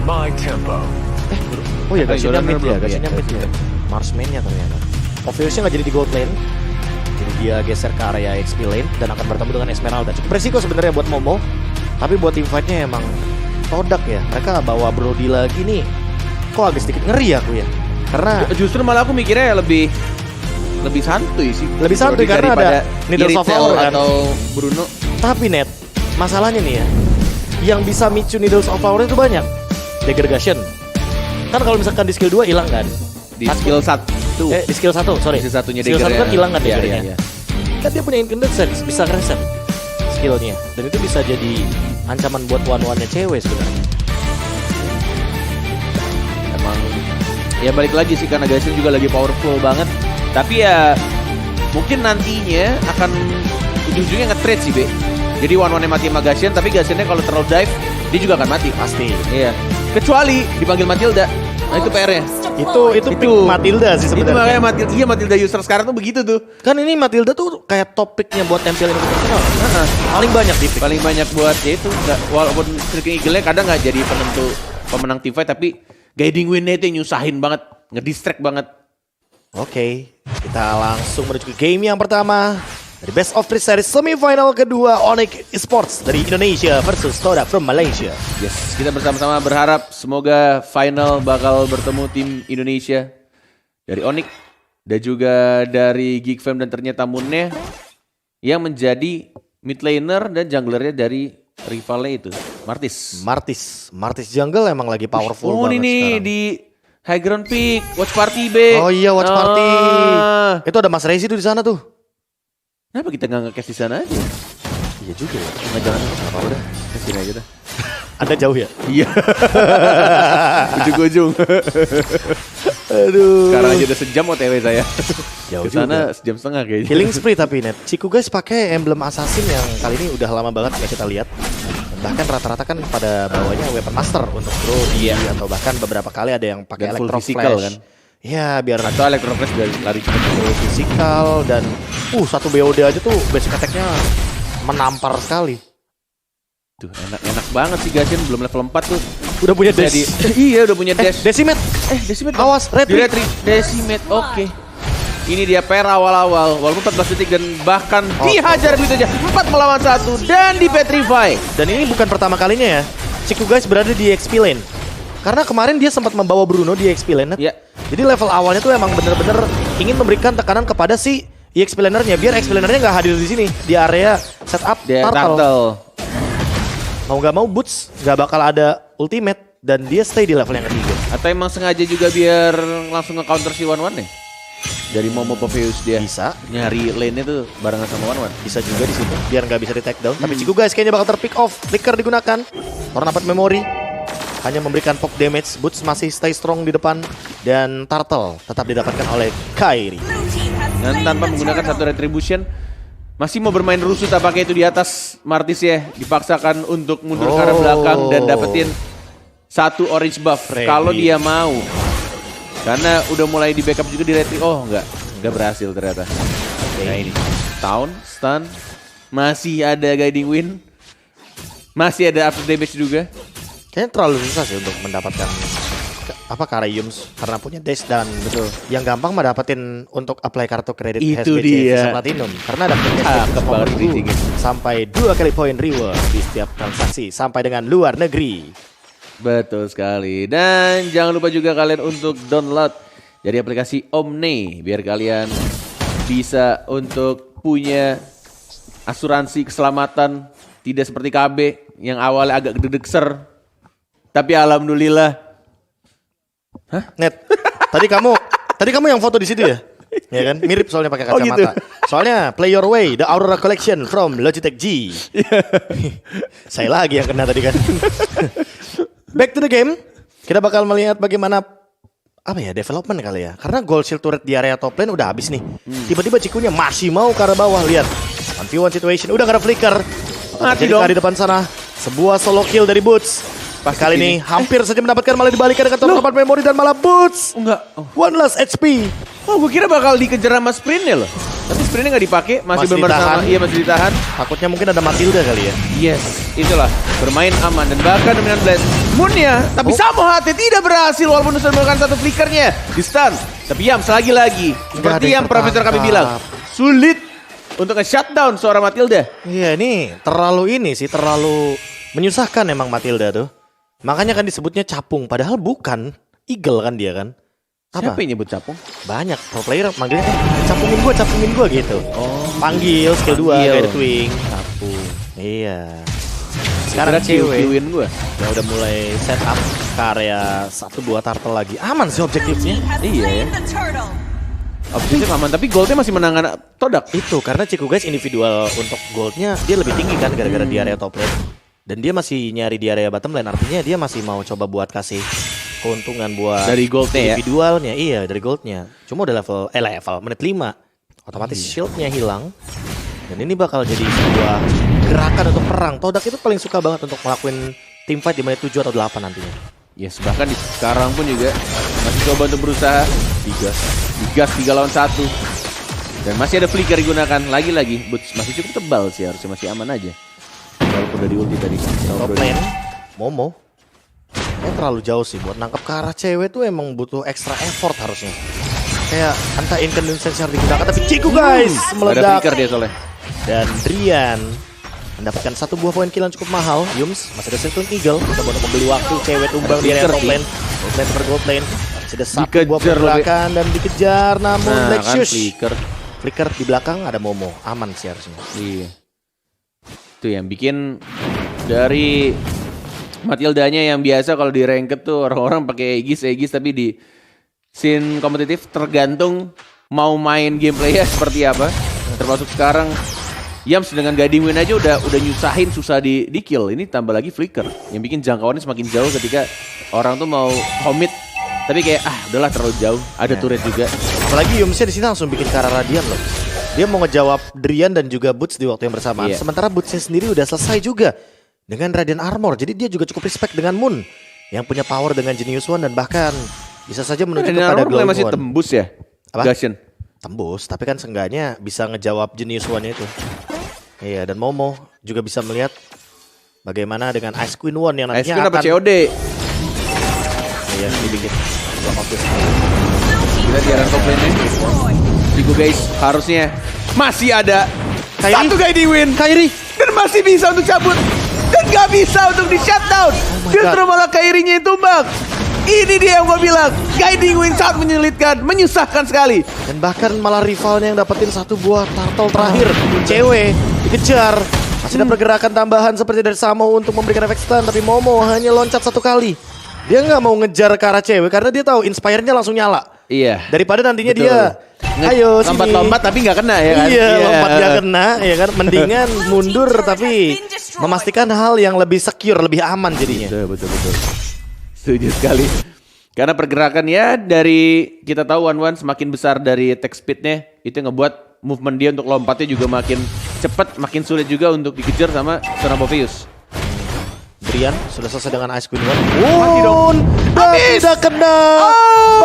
my tempo. Oh ya, Gashinnya mid ya, belum, Gashinnya iya. mid ya. Marksman-nya ternyata. Obviously nggak jadi di gold lane. Jadi dia geser ke area XP lane dan akan bertemu dengan Esmeralda. Cukup resiko sebenarnya buat Momo. Tapi buat team fight-nya emang todak ya. Mereka bawa Brody lagi nih. Kok agak sedikit ngeri aku ya. Karena Justru malah aku mikirnya lebih santuy sih. Lebih santuy Brody karena daripada ada Needles of Iritel Power kan. atau Bruno. tapi net masalahnya nih ya. Yang bisa micu Needles of Power itu banyak. Degradation. Kan kalau misalkan di skill 2 hilang kan. Di skill 1. Di skill 1, sorry. Skill satunya skill dagger 1 kan ya. hilang kan Iya, daggernya. iya, iya. Kan dia punya incandescent, bisa reset skillnya. Dan itu bisa jadi ancaman buat one-one-nya cewek sebenarnya. Emang ya balik lagi sih karena Gashin juga lagi powerful banget. Tapi ya mungkin nantinya akan ujung-ujungnya nge-trade sih, Be. Jadi one-one-nya mati sama Gashin, tapi Gashinnya kalau terlalu dive dia juga akan mati. Pasti. Iya. Kecuali dipanggil Matilda. Nah itu PR-nya. Itu pick Matilda sih Itu sebenarnya. makanya Matilda user sekarang tuh begitu tuh. Kan ini Matilda tuh kayak topiknya buat tampil internasional. Paling banyak di pick. Paling banyak buat ya itu nggak, walaupun Striking Eagle-nya kadang nggak jadi penentu pemenang team fight, tapi guiding win-nya itu yang nyusahin banget, ngedistract banget. Oke, kita langsung menuju ke game yang pertama dari Best of 3 Series semifinal kedua Onyx Esports dari Indonesia versus Todak from Malaysia. Yes, kita bersama-sama berharap semoga final bakal bertemu tim Indonesia dari Onyx dan juga dari Geek Fam dan ternyata Moonnya yang menjadi mid laner dan junglernya dari rivalnya itu, Martis Jungle emang lagi powerful banget ini sekarang. di high ground pick, watch party B. Oh iya, watch party. Ah. Itu ada Mas Rezi tuh di sana tuh. Kenapa kita nggak nge-cast di sana aja? Iya juga ya. Nggak jangan apa udah, kasih aja dah. Ada jauh ya? Iya. Ujung-ujung. Aduh. Sekarang aja udah sejam OTW saya. Jauh Ke sana juga. sejam setengah kayaknya. Healing spree tapi net. Ciku guys pakai emblem assassin yang kali ini udah lama banget ya kita lihat. Dan bahkan rata-rata kan pada bawahnya weapon master untuk Brody atau bahkan beberapa kali ada yang pakai Dan full electro physical flash. kan. Iya, biar Atau Electroflash dari lari cepet. full physical dan satu BOD aja tuh basic attack-nya menampar sekali. Tuh enak banget sih Gashin, belum level 4 tuh. Udah punya dash. Jadi iya udah punya dash. Decimate. Decimate. Awas, retreat. Decimate. Oke. Ini dia pair awal-awal, walaupun 14 detik dan bahkan dihajar begitu aja. 4 melawan 1 dan di petrify. Dan ini bukan pertama kalinya ya. Ciku guys berada di XP lane. Karena kemarin dia sempat membawa Bruno di XP lane. Ya. Jadi level awalnya tuh emang bener-bener ingin memberikan tekanan kepada si EXP lanernya biar EXP lanernya nggak hadir di sini di area setup Dia turtle. turtle. Mau nggak mau Boots nggak bakal ada ultimate dan dia stay di level yang ketiga. Atau emang sengaja juga biar langsung nge-counter si One One nih? Dari Momo Popheus dia. Bisa, Nyari lane-nya tuh barengan sama One One. bisa juga di situ biar nggak bisa di take down. Tapi Ciku guys kayaknya bakal terpick off. Flicker digunakan. Orang dapat memori. Hanya memberikan pop damage. Boots masih stay strong di depan dan Turtle tetap didapatkan oleh Kairi. Dan tanpa menggunakan satu retribution masih mau bermain rusuh tampaknya itu di atas Martis ya. Dipaksakan untuk mundur ke arah belakang dan dapetin satu orange buff Ready. kalau dia mau. Karena udah mulai di backup juga di retri. Oh enggak berhasil ternyata. Nah ini Town, stun, masih ada guiding wind, masih ada after damage juga. Kayaknya terlalu susah sih untuk mendapatkan Kariums karena punya dash dan Betul. yang gampang mah dapetin untuk apply kartu kredit Itu HBC dia. Visa Platinum karena dapetnya Cakep banget bridging-nya. sampai 2 kali poin reward di setiap transaksi sampai dengan luar negeri. Betul sekali. Dan jangan lupa juga kalian untuk download dari aplikasi Omni biar kalian bisa untuk punya asuransi keselamatan tidak seperti KB yang awalnya agak gedeg-ser. Tapi alhamdulillah. Net, tadi kamu yang foto di situ ya? Ya kan? Mirip soalnya pakai Oh, kacamata. gitu. Soalnya Play Your Way, The Aurora Collection from Logitech G. Saya lagi yang kena tadi kan. Back to the game. Kita bakal melihat bagaimana development kali ya. Karena gold shield turret di area top lane udah habis nih. Tiba-tiba Cikunya masih mau ke arah bawah. Lihat. 1v1 situation. Udah gak ada flicker. Mati Jadi dong. di depan sana. Sebuah solo kill dari Boots. Pasti Kali ini hampir saja mendapatkan malah dibalikan dengan top 4 memori dan malah Boots. Enggak. Oh. One last HP. Gue kira bakal dikejar sama sprintnya loh. Tapi sprintnya nggak dipakai, masih Masih benar ditahan. sama. Iya, masih ditahan. Takutnya mungkin ada Matilda kali ya. Yes, itulah bermain aman dan bahkan dominan blast Moonnya, tapi Samo HT tidak berhasil walaupun sudah melakukan satu flickernya di stun. Tapi Yams lagi-lagi seperti ada yang yang Profesor kami tertangkap. bilang, sulit untuk nge-shutdown seorang Matilda. Iya ini terlalu menyusahkan emang Matilda tuh. Makanya kan disebutnya capung, padahal bukan. Eagle kan dia kan. Siapa yang nyebut capung? Banyak pro player manggilnya capungin gua gitu. Oh, Panggil skill 2 Panggil. kayak Twing. capung. Iya. Sekarang Kira cewek Q-Win gue. yang udah mulai set up ke area 1-2 turtle lagi. Aman sih objektifnya. Iya ya. Objektif aman, tapi goldnya masih menangan Todak. Itu karena Ciku guys individual untuk goldnya dia lebih tinggi kan gara-gara di area top lane. Dan dia masih nyari di area bottom lane, artinya dia masih mau coba buat kasih keuntungan buat Dari goldnya ya? individualnya. Iya dari goldnya. Cuma udah level menit 5. Otomatis shieldnya hilang. Dan ini bakal jadi sebuah gerakan untuk perang. Todak itu paling suka banget untuk ngelakuin teamfight di menit 7 atau 8 nantinya. Yes, bahkan di sekarang pun juga masih coba untuk berusaha digas 3 lawan 1. Dan masih ada flicker digunakan. Lagi-lagi Boots masih cukup tebal sih, harusnya masih aman aja. Walaupun udah di ulti tadi. Top lane Momo terlalu jauh sih buat nangkep ke arah cewek tuh emang butuh extra effort harusnya. Kayak entah inconvenience yang digunakan tapi Ciku guys Ada meledak. flicker dia soalnya. Dan Drian mendapatkan satu buah poin kill yang cukup mahal. Yums masih ada Circling Eagle coba untuk membeli waktu cewek tumbang di area Flicker top sih. lane. Top lane per gold lane. Masih ada satu Dikejar buah pergerakan dan dikejar namun Nah Black kan Shoes. flicker. Flicker di belakang ada Momo. Aman sih harusnya. Iya. Itu yang bikin dari Matildanya yang biasa kalau di ranked tuh orang-orang pakai Aegis tapi di scene kompetitif tergantung mau main gameplaynya seperti apa. Termasuk sekarang Yams dengan guiding win aja udah nyusahin susah di kill. Ini tambah lagi flicker yang bikin jangkauannya semakin jauh ketika orang tuh mau commit tapi kayak udahlah terlalu jauh. Ada turret juga. Apalagi Yumsnya di sini langsung bikin ke arah Radian loh. Dia mau ngejawab Drian dan juga Boots di waktu yang bersamaan. Iya. Sementara Bootsnya sendiri udah selesai juga dengan Radiant Armor. Jadi dia juga cukup respect dengan Moon yang punya power dengan Genius One dan bahkan bisa saja menuju Dan kepada armor Glowing masih One. tembus ya. Apa? Gashen. Tembus, tapi kan seenggaknya bisa ngejawab Genius One itu. Iya, dan Momo juga bisa melihat bagaimana dengan Ice Queen One yang Ice nantinya Queen apa akan COD? Iya, dibikin dua fokus. Kita di arah top lane-nya. Ciku guys harusnya masih ada Kairi. satu guiding win. Kairi. Dan masih bisa untuk cabut. Dan gak bisa untuk di shutdown. my Justru God. malah Kairinya yang tumbang. Ini dia yang gue bilang. Guiding win sangat menyulitkan. Menyusahkan sekali. Dan bahkan malah rivalnya yang dapetin satu buah turtle terakhir. Cewek dikejar. Masih ada pergerakan tambahan seperti dari Samo untuk memberikan efek stun. Tapi Momo hanya loncat satu kali. Dia nggak mau ngejar ke arah cewek karena dia tahu inspire-nya langsung nyala. Iya. Daripada nantinya Betul. dia ayo sini. Lompat-lompat tapi gak kena ya kan. Iya, lompat gak kena ya kan. Mendingan mundur tapi memastikan hal yang lebih secure, lebih aman jadinya. Betul. Setuju sekali. Karena pergerakan ya dari kita tahu one semakin besar dari attack speednya itu yang ngebuat movement dia untuk lompatnya juga makin cepat, makin sulit juga untuk dikejar sama seorang Boveus. Drian sudah selesai dengan Ice Queen One. Mati dong. Dan Habis. tidak kena.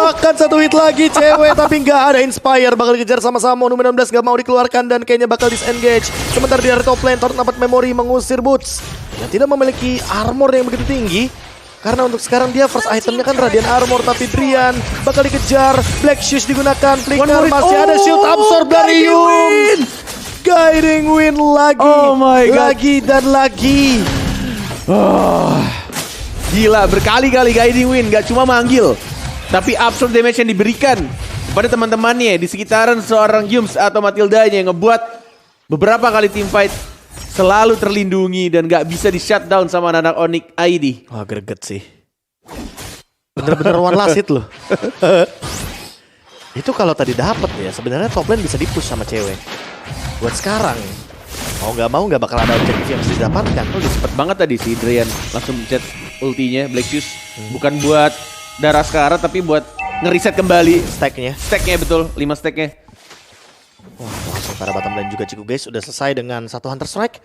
Bahkan satu hit lagi cewek tapi nggak ada inspire. Bakal dikejar sama-sama. Nomor 16 nggak mau dikeluarkan dan kayaknya bakal disengage. Sementara di area top lane Thor dapat memori mengusir Boots yang tidak memiliki armor yang begitu tinggi. Karena untuk sekarang dia first itemnya kan Radiant Armor. Tapi Drian bakal dikejar. Black Shoes digunakan. Flicker masih ada shield absorb dari Yum. Guiding win lagi. Oh my God. Lagi dan lagi. Gila, berkali-kali guiding win, gak cuma manggil, tapi absorb damage yang diberikan kepada teman-temannya di sekitaran seorang Yums atau Matildanya yang ngebuat beberapa kali teamfight selalu terlindungi dan gak bisa di shutdown sama anak Onyx ID. Wah greget sih. Bener-bener one last hit loh. Itu kalau tadi dapet ya sebenarnya top lane bisa dipush sama cewek. Buat sekarang mau nggak bakal ada objektif yang bisa didapatkan. Udah cepet banget tadi si Drian langsung chat ultinya Black Shoes. Bukan buat darah sekarang tapi buat ngeriset kembali Stacknya. stacknya, betul, 5 stacknya. Wah langsung para bottom lane juga Ciku guys udah selesai dengan satu Hunter Strike.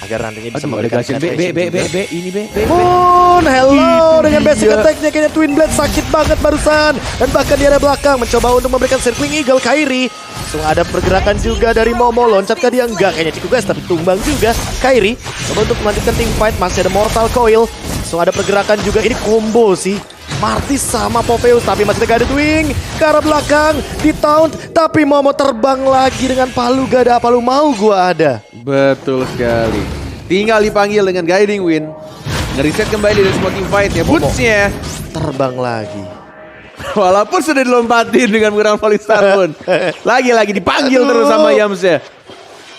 Agar nantinya bisa Aduh, ada memberikan Gashen. penetration juga. B, ini B. Moon, hello dengan best basic attack-nya kayaknya Twin Blade sakit banget barusan. Dan bahkan di area belakang mencoba untuk memberikan Circling Eagle Kairi. Langsung ada pergerakan juga dari Momo. Loncatkah dia? Enggak kayaknya Ciku guys, tapi tumbang juga Kairi. Coba untuk melanjutkan team fight, masih ada Mortal Coil. Langsung ada pergerakan juga, ini combo sih. Martis sama Popheus, tapi masih ada Wing ke arah belakang, di taunt, tapi Momo terbang lagi dengan palu. Gak ada apa lu mau, gua ada. Betul sekali. Tinggal dipanggil dengan Guiding Wind. Ngereset kembali dari semua team fight ya. Boots-nya Terbang lagi. walaupun sudah dilompatin dengan menggunakan Falling Star pun. Lagi-lagi dipanggil terus sama Yams-nya.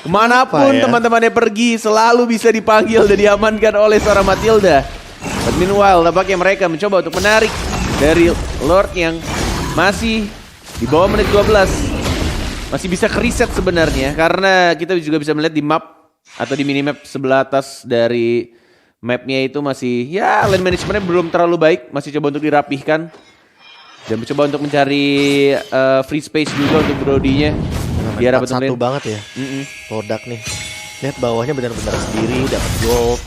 Kemanapun teman-temannya pergi selalu bisa dipanggil dan diamankan oleh seorang Matilda. But meanwhile, tampaknya mereka mencoba untuk menarik dari Lord yang masih di bawah menit 12. Masih bisa kereset sebenarnya, karena kita juga bisa melihat di map atau di minimap sebelah atas dari mapnya itu masih, ya lane managementnya belum terlalu baik. Masih coba untuk dirapihkan dan mencoba untuk mencari free space juga untuk Brody-nya. Biar dapat satu banget ya. Produk nih. Lihat bawahnya benar-benar sendiri, dapat gold.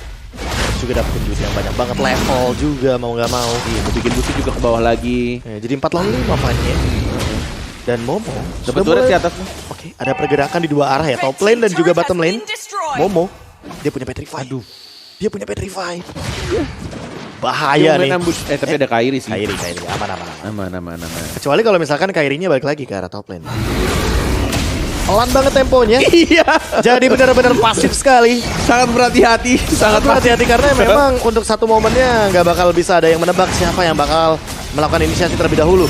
Juga dapetin duit yang banyak banget, level juga mau nggak mau. Iya, bikin butuh juga ke bawah lagi. Ya, jadi 4 lawan 5 fight-nya. Dan Momo dapat turret di atas. Oke, ada pergerakan di dua arah ya, top lane dan juga bottom lane. Momo, dia punya Petrify. Aduh, dia punya Petrify. Bahaya nih. Tapi ada Kairi sih. Kairi, aman. Kecuali kalau misalkan Kairinya balik lagi ke arah top lane. Pelan banget temponya. Iya. Jadi benar-benar pasif sekali. Sangat berhati-hati. Sangat berhati-hati karena memang untuk satu momennya nggak bakal bisa ada yang menebak siapa yang bakal melakukan inisiasi terlebih dahulu.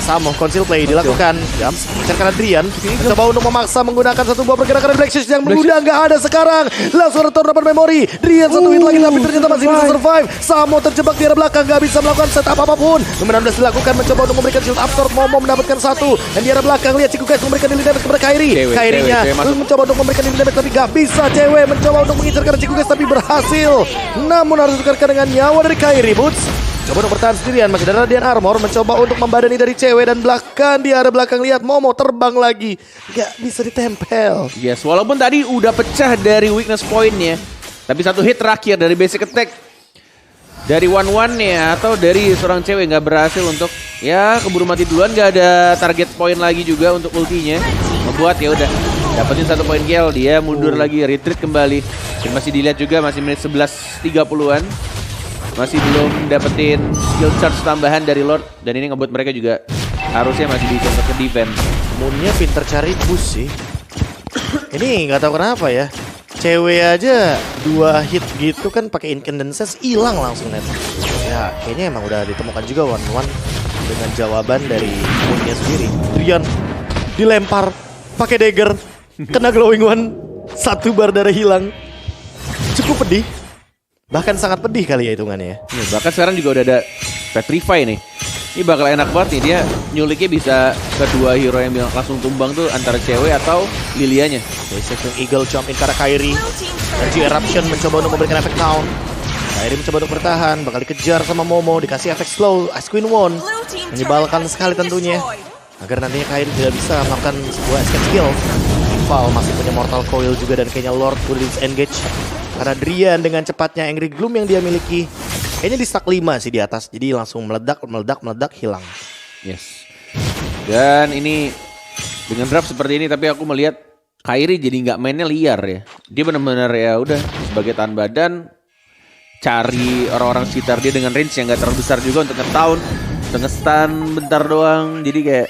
Samo, conceal play dilakukan. Jams, mencerkan Adrian. Coba untuk memaksa menggunakan satu buah pergerakan Black Shield yang udah nggak ada sekarang. Langsung return dapat memori. Drian satu hit lagi tapi ternyata masih bisa survive. Samo terjebak di arah belakang, nggak bisa melakukan setup apapun. Nomor 16 dilakukan, mencoba untuk memberikan shield absorb. Momo mendapatkan satu. Dan di arah belakang lihat Ciku guys memberikan healing damage kepada Kairi. Kairinya mencoba untuk memberikan healing damage tapi nggak bisa. Cewek mencoba untuk mengincar Ciku guys tapi berhasil. Namun harus ditukarkan dengan nyawa dari Kairi. Boots coba untuk bertahan sendirian, masih ada Radiant Armor, mencoba untuk membadani dari cewek dan belakang di arah belakang lihat Momo terbang lagi, gak bisa ditempel. Yes, walaupun tadi udah pecah dari weakness point-nya, tapi satu hit terakhir dari basic attack dari one-one-nya atau dari seorang cewek nggak berhasil untuk ya keburu mati duluan, nggak ada target point lagi juga untuk ultinya, membuat ya udah dapetin satu poin kill, dia mundur lagi, retreat kembali. Dan masih dilihat juga masih menit 11.30-an. Masih belum dapetin skill charge tambahan dari Lord. Dan ini ngebuat mereka juga harusnya masih bisa untuk ke defense. Moonnya pinter cari push sih. Ini nggak tahu kenapa ya. Cewek aja 2 hit gitu kan pakai incandescence hilang langsung net. Ya kayaknya emang udah ditemukan juga one-one dengan jawaban dari Moonnya sendiri. Rian dilempar pakai dagger, kena glowing one, 1 bar darah hilang. Cukup pedih. Bahkan sangat pedih kali ya hitungannya ya. Bahkan sekarang juga udah ada Petrify nih. Ini bakal enak banget nih, dia nyuliknya bisa kedua hero yang langsung tumbang tuh antara cewek atau Lilianya. Second Eagle jump in ke arah Kairi. Dan G-Eruption mencoba untuk memberikan efek count. Kairi mencoba untuk bertahan, bakal dikejar sama Momo, dikasih efek slow, Ice Queen Won. Menyebalkan sekali tentunya. Agar nantinya Kairi tidak bisa melakukan sebuah escape skill. Val masih punya Mortal Coil juga dan kayaknya Lord udah disengage. Karena Drian dengan cepatnya Angry Gloom yang dia miliki. Kayaknya di stack 5 sih di atas. Jadi langsung meledak hilang. Yes. Dan ini dengan draft seperti ini tapi aku melihat Kairi jadi nggak mainnya liar ya. Dia benar-benar ya udah sebagai tahan badan cari orang-orang sekitar dia dengan range yang nggak terlalu besar juga untuk nge-town, untuk nge-stun bentar doang. Jadi kayak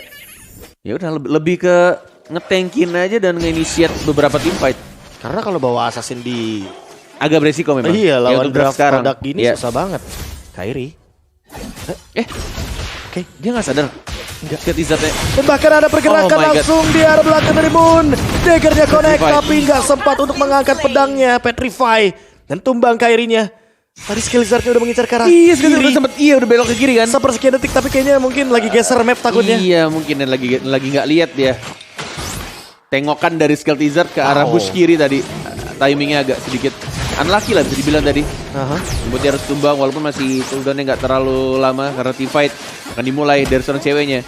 ya udah lebih ke nge-tankin aja dan nge-initiate beberapa team fight. Karena kalau bawa assassin di agak beresiko memang. Iya, lawan ya, draft produk gini susah banget. Kairi. Oke, dia nggak sadar. Enggak ke Izzatnya. Dan bahkan ada pergerakan langsung di arah belakang dari Moon. Daggernya connect tapi nggak sempat untuk mengangkat pedangnya. Petrify dan tumbang Kairinya. Tadi skill Izzatnya udah mengincar ke arah kiri. Udah sempet udah belok ke kiri kan. Sepersekian detik tapi kayaknya mungkin lagi geser map takutnya. Iya mungkin dan lagi nggak lihat dia. Tengokan dari skill teaser ke arah bush kiri tadi. Timingnya agak sedikit unlucky lah bisa dibilang tadi. Membuat dia harus tumbang walaupun masih cooldownnya nggak terlalu lama karena team fight akan dimulai dari seorang ceweknya.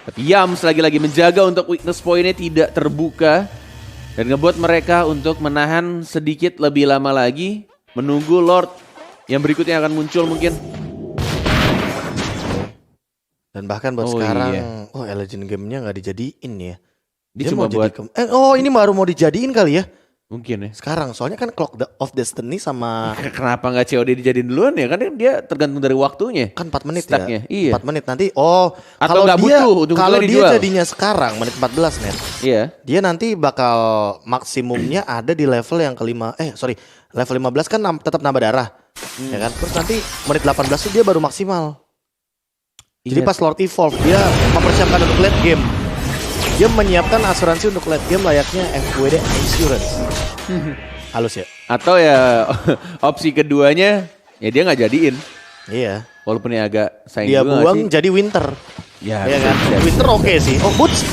Tapi Yams lagi-lagi menjaga untuk weakness point-nya tidak terbuka dan ngebuat mereka untuk menahan sedikit lebih lama lagi menunggu Lord yang berikutnya akan muncul mungkin. Dan bahkan buat Oh, sekarang, iya. Legend Game-nya nggak dijadiin ya. Dia cuma mau buat ini baru mau dijadiin kali ya. mungkin ya. Sekarang soalnya kan Clock of Destiny sama Kenapa nggak COD dijadiin duluan ya? Kan dia tergantung dari waktunya. kan 4 menit Stacknya, ya. iya. 4 menit nanti. Atau Kalau nggak dia butuh, ujung-ujungnya kalau dia dijual. jadinya sekarang menit 14 net. Iya. Dia nanti bakal maksimumnya ada di level yang level 15 kan tetap nambah darah. Ya kan? Terus nanti menit 18 tuh dia baru maksimal. Jadi Iya. pas Lord Evolve dia mempersiapkan untuk late game. Dia menyiapkan asuransi untuk late game layaknya FWD Insurance. Halus ya? Atau ya opsi keduanya ya dia nggak jadiin. Iya. Walaupun ya agak sayang Dia juga nggak buang sih? jadi Winter. Ya, Iya kan? bisa. Winter oke sih. Oh, Boots,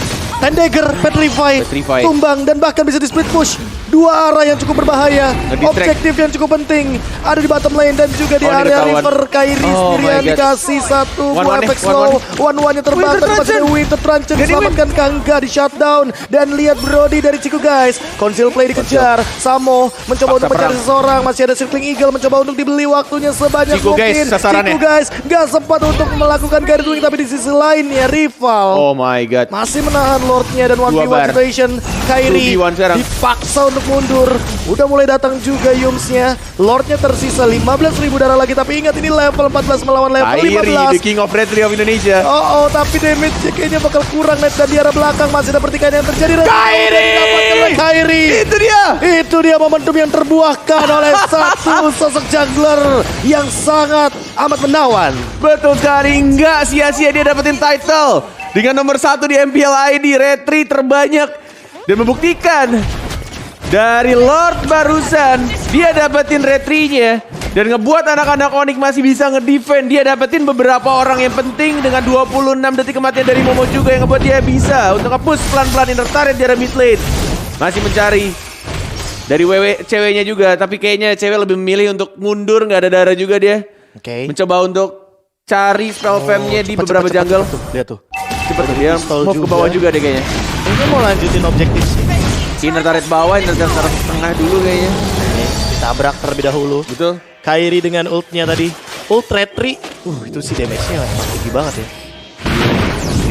Dagger, Petrify, Petrify. tumbang dan bahkan bisa di split push. Dua arah yang cukup berbahaya. Ngedistract. Objektif yang cukup penting ada di bottom lane dan juga di Oh, ini area ketahuan. river. Kairi Oh sendirian my God. dikasih satu One-one buah nih, efek slow. One-one yang terbang Winter tapi masih ada Truncheon. Winter Truncheon Jadi diselamatkan Kangga di shutdown. Dan lihat Brody dari Ciku guys. Conceal play dikejar. Samo mencoba Paksa untuk mencari perang. seseorang. Masih ada Circling Eagle mencoba untuk dibeli waktunya sebanyak Ciku guys, mungkin. sasarannya. Ciku guys gak sempat untuk melakukan guide doing tapi di sisi lain ya rival Oh my god. masih menahan Lordnya dan 1v1 Dua bar. situation. Kairi 2v1 sekarang. dipaksa untuk mundur. Udah mulai datang juga Yumsnya. Lordnya tersisa 15.000 darah lagi tapi ingat ini level 14 melawan level Kairi, the 15. King of Red Tree of Indonesia. Tapi damage kayaknya bakal kurang net dan di arah belakang masih ada pertikaian yang terjadi. Kairi! Didapatkan oleh Kairi. Itu dia momentum yang terbuahkan oleh satu sosok jungler yang sangat amat menawan. Betul sekali, nggak sia-sia dia dapetin title dengan nomor 1 di MPL ID, retri terbanyak dan membuktikan dari Lord barusan dia dapetin retrinya dan ngebuat anak-anak Onyx masih bisa ngedefend. Dia dapetin beberapa orang yang penting dengan 26 detik kematian dari Momo juga yang ngebuat dia bisa untuk nge-push pelan-pelan inner turret di area mid lane. Masih mencari dari ceweknya juga, tapi kayaknya cewek lebih memilih untuk mundur, nggak ada darah juga dia. Oke. Mencoba untuk cari spell fam-nya di beberapa jungle. Lihat tuh. Cepet tuh, dia Pistol move ke bawah juga deh kayaknya. Ini mau lanjutin objektif sih. Inner turret bawah, inner turret tengah dulu kayaknya. Ditabrak terlebih dahulu. Betul. Kairi dengan ultnya tadi. Ult retri. Itu sih damage-nya emang tinggi banget ya.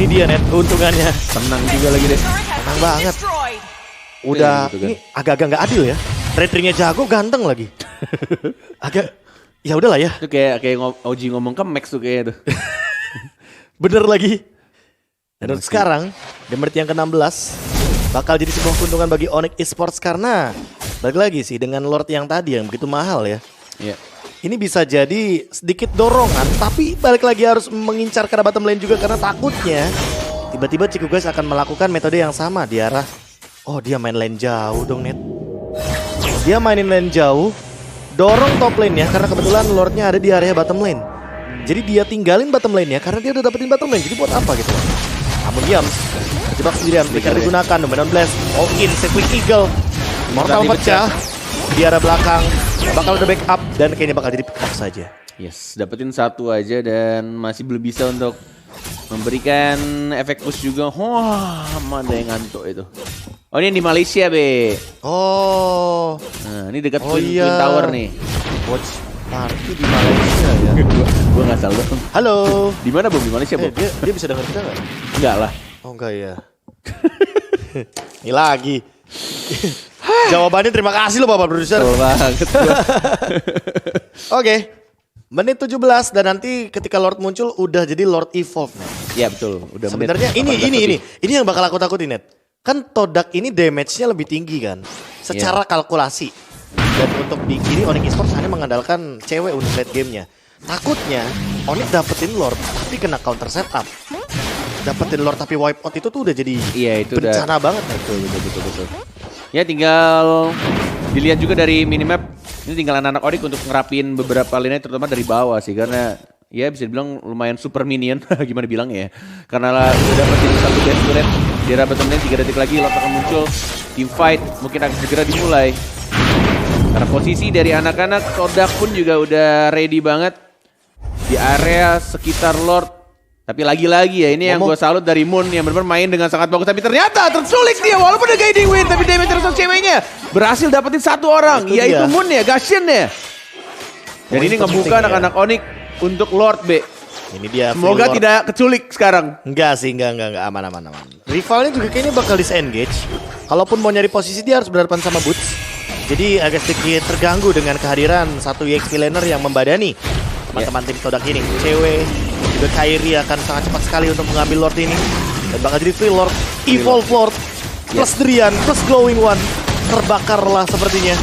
Ini dia net keuntungannya. Tenang juga lagi deh. Tenang banget. Udah Gitu kan. ini agak-agak nggak adil ya. Retrinya jago ganteng lagi. Agak ya udahlah ya. Itu kayak Oji ngomong ke Max tuh kayaknya tuh. Bener lagi. Dan untuk sekarang di menit yang ke-16 bakal jadi sebuah keuntungan bagi Onyx Esports karena balik lagi sih dengan Lord yang tadi yang begitu mahal ya. Iya. Ini bisa jadi sedikit dorongan tapi balik lagi harus mengincar ke arah bottom lane juga karena takutnya tiba-tiba Ciku guys akan melakukan metode yang sama di arah dia main lane jauh dong net. Dia mainin lane jauh, dorong top lane ya karena kebetulan Lordnya ada di area bottom lane. Jadi dia tinggalin bottom lane ya karena dia udah dapetin bottom lane. Jadi buat apa gitu loh. Namun Yams terjebak sendirian, flicker digunakan, Dominon Blast, all in, Circling Eagle, Mortal pecah di arah belakang, bakal ada backup dan kayaknya bakal jadi pick up saja. Yes, dapetin satu aja dan masih belum bisa untuk memberikan efek push juga. Wah, mana yang ngantuk itu. Oh ini di Malaysia be. Nah ini dekat Twin Tower nih. Watch party di Malaysia ya. Gua nggak tahu. Halo. Di mana Bom? Di Malaysia Bom? Dia bisa denger kita nggak? Enggak lah. Oh enggak ya. Ini lagi. Jawabannya terima kasih loh Bapak Produser. Betul banget. Oke. Menit 17 dan nanti ketika Lord muncul udah jadi Lord Evolve nih. Ya betul. Udah Sebenarnya ini yang bakal aku takutin net. Kan Todak ini damage-nya lebih tinggi kan. Secara kalkulasi. Dan untuk di ini Onyx Esports hanya mengandalkan cewek untuk late game-nya. Takutnya Onyx dapetin Lord tapi kena counter setup. Dapetin Lord tapi wipe out itu tuh udah jadi itu bencana banget. Betul. Ya tinggal dilihat juga dari minimap. Ini tinggal anak-anak Onyx untuk ngerapin beberapa lane terutama dari bawah sih. Karena ya bisa dibilang lumayan super minion. Gimana bilangnya ya. Karena udah dapetin satu death turret. Di arah bottom lane 3 detik lagi Lord akan muncul. Team fight mungkin akan segera dimulai. Karena posisi dari anak-anak Todak pun juga udah ready banget di area sekitar Lord. Tapi lagi-lagi ya ini yang gue salut dari Moon yang benar-benar main dengan sangat bagus. Tapi ternyata tersulik dia walaupun ada guiding win. Tapi damage terus ceweknya berhasil dapetin satu orang. Itu yaitu dia. Moon ya, Gashin ya. Dan ini ngebuka anak-anak Onyx untuk Lord B. Ini dia. Semoga Freelord. tidak keculik sekarang. Enggak sih, enggak aman. Rivalnya juga kayaknya bakal disengage. Kalaupun mau nyari posisi dia harus berhadapan sama Boots. Jadi agak sedikit terganggu dengan kehadiran satu EXP laner yang membadani teman-teman tim Todak ini. Cewek juga Kairi akan sangat cepat sekali untuk mengambil Lord ini. Dan bakal jadi Freelord, Evolve Lord, plus Drian, plus Glowing One. Terbakarlah sepertinya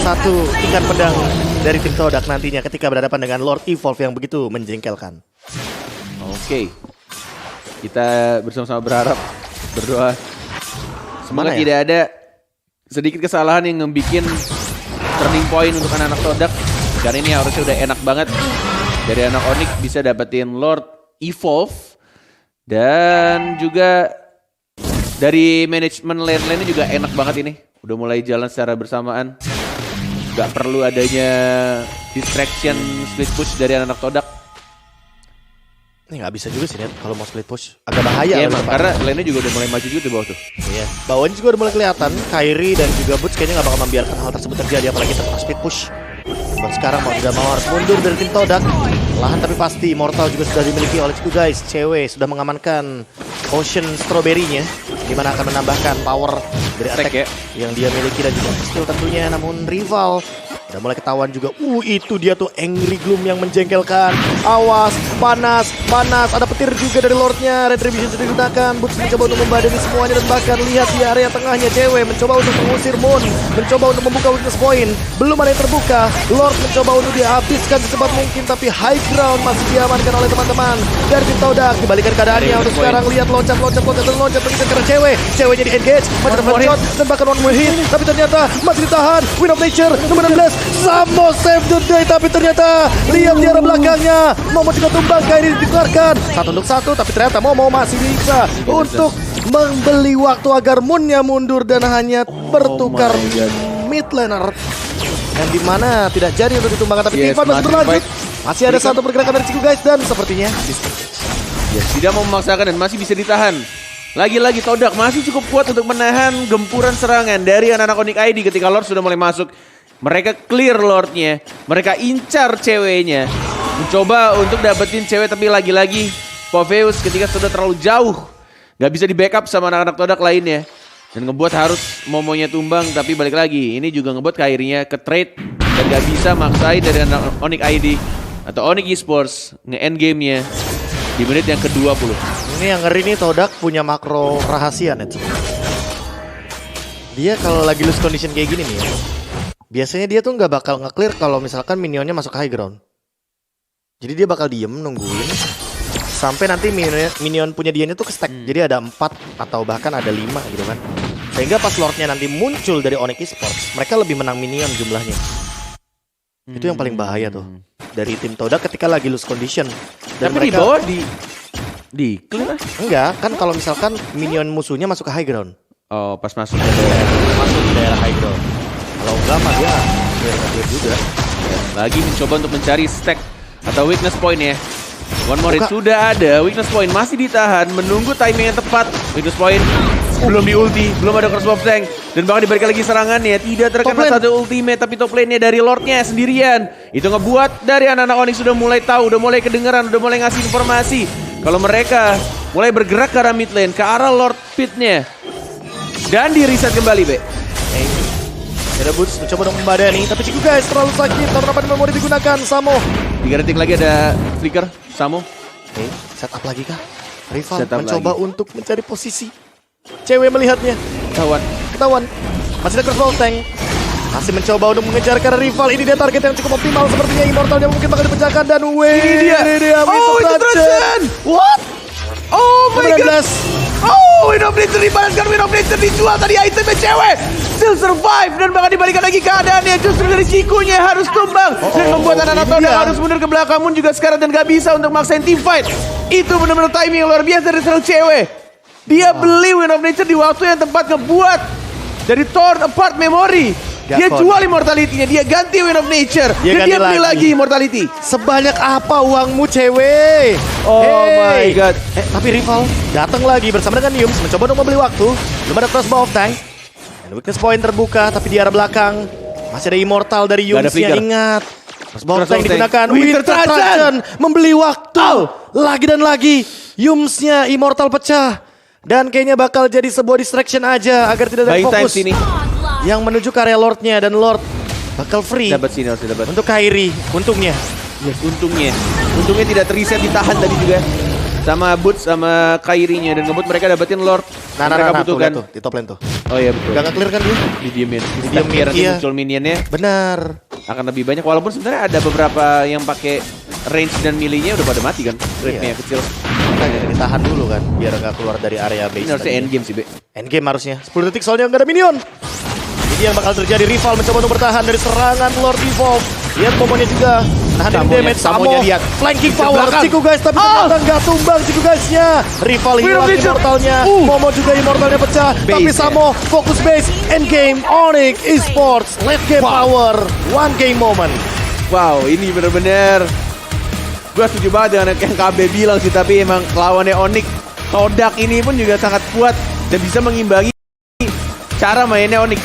satu ikan pedang dari tim Todak nantinya ketika berhadapan dengan Lord Evolve yang begitu menjengkelkan. Oke. Kita bersama-sama berharap, berdoa. Semoga Mana ya? tidak ada sedikit kesalahan yang ngebikin turning point untuk anak-anak Todak. Karena ini harusnya udah enak banget. Dari anak Onyx bisa dapetin Lord Evolve. Dan juga dari manajemen lane-lane juga enak banget ini. Udah mulai jalan secara bersamaan. Gak perlu adanya distraction split push dari anak Todak. Ini nggak bisa juga sih Net, kalau mau split push. Agak bahaya. Iya loh emang, depan. karena lane-nya juga udah mulai maju juga di bawah tuh. Iya. Bawahnya juga udah mulai kelihatan. Kairi dan juga Boots kayaknya nggak bakal membiarkan hal tersebut terjadi, apalagi setelah speed push. Dan sekarang mau tidak mau harus mundur dari tim Todak. Lahan tapi pasti Immortal juga sudah dimiliki oleh Ciku guys. Cewek sudah mengamankan Ocean Strawberry-nya, dimana akan menambahkan power dari attack ya. yang dia miliki dan juga skill tentunya. Namun rival udah mulai ketahuan juga. Itu dia tuh Angry Gloom yang menjengkelkan. Awas, panas. Ada petir juga dari Lordnya. Retribution sudah digunakan. Boots mencoba untuk membadani semuanya dan bahkan lihat di area tengahnya cewek mencoba untuk mengusir Moon, mencoba untuk membuka weakness point. Belum ada yang terbuka. Lord mencoba untuk dihabiskan secepat mungkin, tapi high ground masih diamankan oleh teman-teman dari tim Todak. Dibalikan keadaannya untuk sekarang. Lihat loncat begitu karena ceweknya di engage, macam shot dan bahkan one more hit, tapi ternyata masih ditahan. Win of Nature nomor 16, Samo save the day, tapi ternyata lihat di arah belakangnya Momo juga tumbang. Kairi dikeluarkan 1-1, tapi ternyata Momo masih bisa untuk membeli waktu agar Moonnya mundur dan hanya bertukar mid laner yang dimana tidak jadi untuk ditumbangkan, tapi Yes, Tivan masih masih berlanjut. fight. Masih ada satu pergerakan dari Ciku guys dan sepertinya Tidak mau memaksakan dan masih bisa ditahan. Lagi-lagi Todak masih cukup kuat untuk menahan gempuran serangan dari anak-anak Onyx ID ketika Lord sudah mulai masuk. Mereka clear Lordnya, mereka incar ceweknya. Mencoba untuk dapetin cewek, tapi lagi-lagi Popheus ketika sudah terlalu jauh. Gak bisa di backup sama anak-anak Todak lainnya. Dan ngebuat harus Momonya tumbang, tapi balik lagi. Ini juga ngebuat Kairinya ke trade. Dan gak bisa maksain dari anak Onyx ID atau Onyx Esports nge-end gamenya di menit yang ke-20. ini yang ngeri nih. Todak punya makro rahasia Net. Dia kalau lagi lose condition kayak gini nih ya, biasanya dia tuh nggak bakal nge-clear kalau misalkan minionnya masuk high ground. Jadi dia bakal diem nungguin sampai nanti minion punya dia tuh ke stack. Jadi ada 4 atau bahkan ada 5 gitu kan. Sehingga pas Lordnya nanti muncul dari Onyx Esports, mereka lebih menang minion jumlahnya. Itu yang paling bahaya tuh dari tim Todak ketika lagi lose condition. Dan Tapi di bawah di clear. enggak kan kalau misalkan minion musuhnya masuk ke high ground. Oh, pas masuk Masuk ke daerah high ground. Kalau enggak mah dia clear juga. lagi mencoba untuk mencari stack atau weakness point ya. One more hit sudah ada, weakness point masih ditahan, menunggu timing yang tepat. Weakness point belum di ulti, belum ada crossbow tank, dan bahkan diberikan lagi serangannya. Tidak terkena satu ultimate, tapi top lane-nya dari Lordnya sendirian. Itu ngebuat dari anak-anak Onyx sudah mulai tahu, udah mulai kedengeran, udah mulai ngasih informasi kalau mereka mulai bergerak ke arah mid lane, ke arah Lord Pit-nya. Dan di reset kembali, Be. Ada Boots mencoba untuk membadani, tapi Ciku guys terlalu sakit. Beberapa memori digunakan. Samo 3 detik lagi ada flicker, Samo. setup lagi kah? Rival Setup mencoba lagi. untuk mencari posisi. Cewek melihatnya, ketahuan. Masih ada crossbow tank. Masih mencoba untuk mengejar karena rival. Ini dia target yang cukup optimal sepertinya. Immortalnya mungkin bakal dipecahkan dan Ini dia. Oh, itu Trajan. What? Oh my 19. god. Oh, Win of Nature dibalaskan, Win of Nature dijual tadi itemnya cewek. Still survive dan bahkan dibalikan lagi keadaannya. Justru dari Cikunya harus tumbang. Dan membuat anak-anak Todak harus mundur ke belakang. Moon juga sekarang dan gak bisa untuk maksain team fight. Itu benar-benar timing yang luar biasa dari seorang cewek. Dia beli Win of Nature di waktu yang tepat ngebuat dari torn apart memory. Dia jual immortality-nya, dia ganti Win of Nature. Dan dia beli lagi immortality. Sebanyak apa uangmu cewek? Oh my god. Tapi rival datang lagi bersama dengan Yums mencoba untuk membeli waktu. Belum ada crossbow tank. Dan weakness point terbuka tapi di arah belakang masih ada immortal dari Yums yang ingat. Small tank Tank. digunakan. Winter Winter Trajan membeli waktu. Lagi dan lagi. Yumsnya Immortal pecah. Dan kayaknya bakal jadi sebuah distraction aja agar tidak ada Buying time fokus. sini. Yang menuju ke area Lordnya dan Lord bakal free Dapat sini harusnya dapat. untuk Kairi. Untungnya. Yes, untungnya tidak reset, ditahan tadi juga sama Boots sama Kairinya dan ngebut mereka dapetin Lord. Nah, mereka tuh, butuhkan. lihat tuh, di top lane tuh. Oh iya betul. Gak clear kan dia? Didiemin. Didiemin, Biar nanti iya. muncul minionnya Benar. akan lebih banyak. Walaupun sebenarnya ada beberapa yang pakai range dan melee-nya udah pada mati kan. Rate-nya kecil. Makanya ditahan dulu kan biar gak keluar dari area base. Ini harusnya end game sih, Be. Endgame harusnya. 10 detik soalnya nggak ada minion. Ini yang bakal terjadi. Rival mencoba untuk bertahan dari serangan Lord Evolve. Lihat momennya juga. Nahan damage. Samonya lihat. Flanking Di power. belakang. Ciku guys. Tapi ternyata nggak tumbang Ciku guysnya. Rival hilang immortalnya. Momo juga immortalnya pecah. Tapi Base, Samo fokus base. Endgame. Onyx Esports. Late game power. One game moment. Wow, ini bener-bener gue setuju banget dengan yang KB bilang sih. Tapi emang lawannya Onyx, Todak ini pun juga sangat kuat dan bisa mengimbangi cara mainnya Onyx.